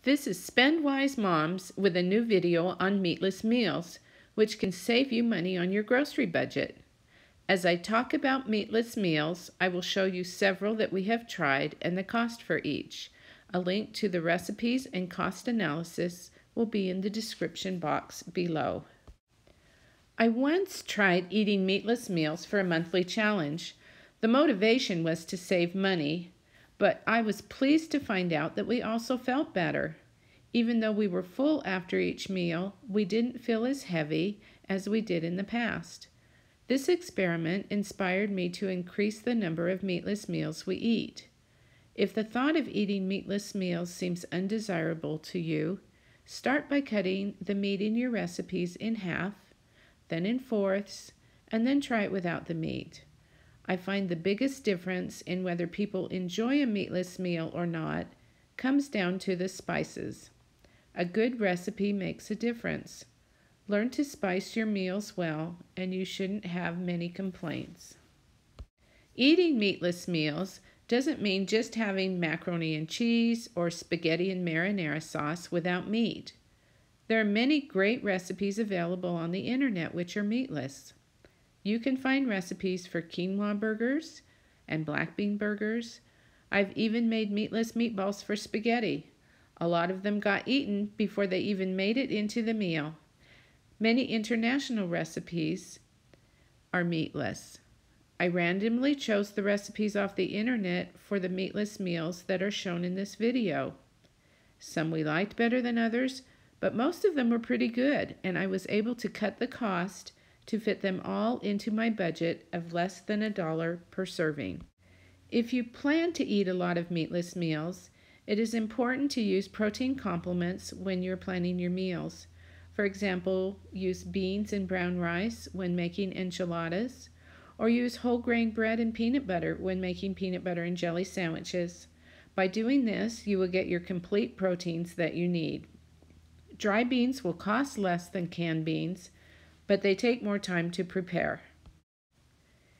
This is Spend Wise Moms with a new video on meatless meals, which can save you money on your grocery budget. As I talk about meatless meals, I will show you several that we have tried and the cost for each. A link to the recipes and cost analysis will be in the description box below. I once tried eating meatless meals for a monthly challenge. The motivation was to save money, but I was pleased to find out that we also felt better. Even though we were full after each meal, we didn't feel as heavy as we did in the past. This experiment inspired me to increase the number of meatless meals we eat. If the thought of eating meatless meals seems undesirable to you, start by cutting the meat in your recipes in half, then in fourths, and then try it without the meat. I find the biggest difference in whether people enjoy a meatless meal or not comes down to the spices. A good recipe makes a difference. Learn to spice your meals well, and you shouldn't have many complaints. Eating meatless meals doesn't mean just having macaroni and cheese or spaghetti and marinara sauce without meat. There are many great recipes available on the internet which are meatless. You can find recipes for quinoa burgers and black bean burgers. I've even made meatless meatballs for spaghetti. A lot of them got eaten before they even made it into the meal. Many international recipes are meatless. I randomly chose the recipes off the internet for the meatless meals that are shown in this video. Some we liked better than others, but most of them were pretty good, and I was able to cut the cost to fit them all into my budget of less than $1 per serving. If you plan to eat a lot of meatless meals, it is important to use protein complements when you're planning your meals. For example, use beans and brown rice when making enchiladas, or use whole grain bread and peanut butter when making peanut butter and jelly sandwiches. By doing this, you will get your complete proteins that you need. Dry beans will cost less than canned beans, but they take more time to prepare.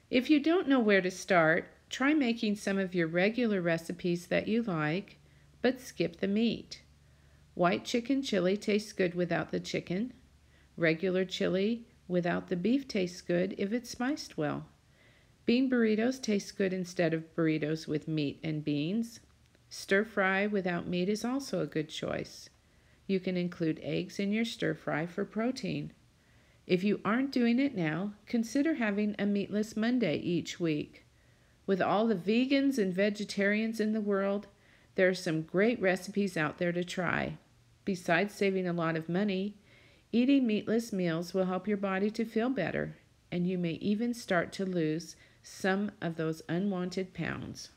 If you don't know where to start, try making some of your regular recipes that you like, but skip the meat. White chicken chili tastes good without the chicken. Regular chili without the beef tastes good if it's spiced well. Bean burritos taste good instead of burritos with meat and beans. Stir fry without meat is also a good choice. You can include eggs in your stir fry for protein. If you aren't doing it now, consider having a Meatless Monday each week. With all the vegans and vegetarians in the world, there are some great recipes out there to try. Besides saving a lot of money, eating meatless meals will help your body to feel better, and you may even start to lose some of those unwanted pounds.